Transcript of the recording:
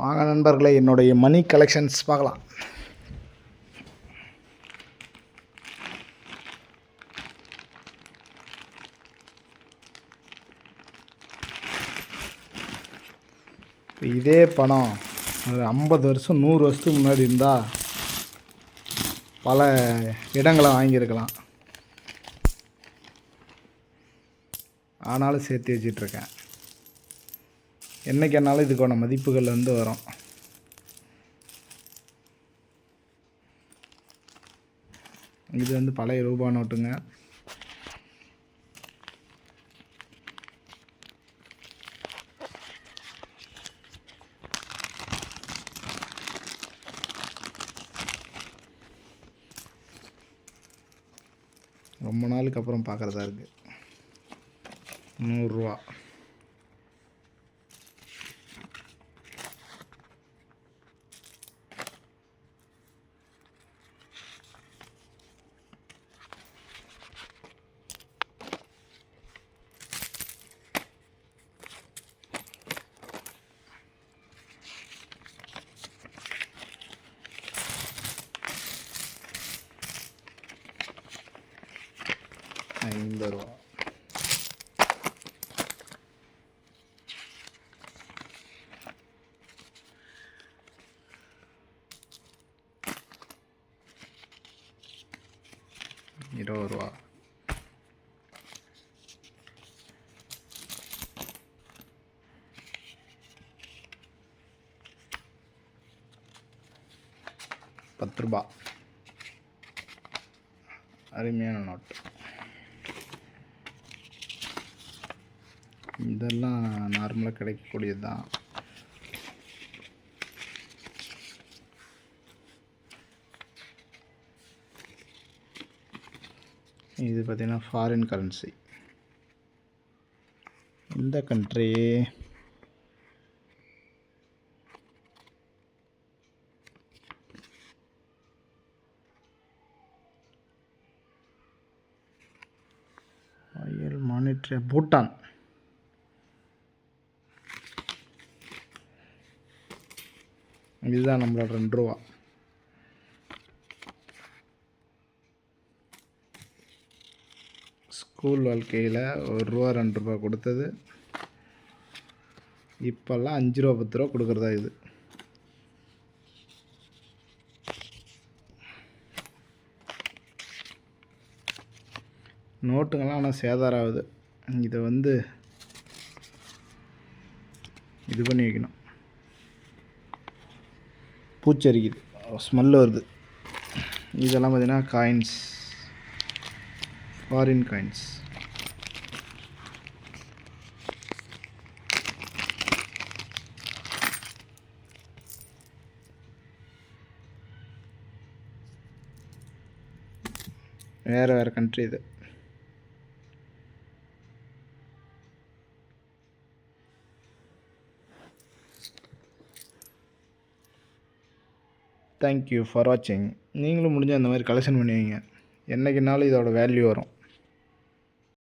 வாங்க நண்பர்களே, என்னுடைய மணி கலெக்ஷன்ஸ் பார்க்கலாம். இதே பணம் ஒரு 50 வருஷம் 100 வருஷத்துக்கு முன்னாடி இருந்தால் பல இடங்களை வாங்கியிருக்கலாம். ஆனாலும் சேர்த்து வச்சிட்ருக்கேன். என்றைக்கு என்னாலும் இதுக்கான மதிப்புகள் வரும். இது பழைய ரூபா நோட்டுங்க. ரொம்ப நாளுக்கு அப்புறம் பார்க்குறதா இருக்குது. 100 ரூபா. $50. $20. $10. அருமையான நோட்டு. இதெல்லாம் நார்மலாக கிடைக்கக்கூடியது தான். இது பார்த்திங்கன்னா ஃபாரின் கரன்சி. இந்த கண்ட்ரி மானிட்டரி பூட்டான். இதுதான் நம்மளோட $2. ஸ்கூல் வாழ்க்கையில் $1 $2 கொடுத்தது இப்போல்லாம் $5 $10 கொடுக்குறதா இது. நோட்டுங்கள்லாம் ஆனால் சேதாரம் ஆகுது. இதை இது பண்ணி வைக்கணும். பூச்சரிக்குது, ஸ்மெல் வருது. இதெல்லாம் பார்த்திங்கன்னா காயின்ஸ், ஃபாரின் காயின்ஸ். வேறு கண்ட்ரி இது. தேங்க்யூ ஃபார் வாட்சிங். நீங்களும் முடிஞ்சால் அந்த மாதிரி கலெக்ஷன் பண்ணி வைங்க. என்றைக்குனாலும் இதோட வேல்யூ வரும்.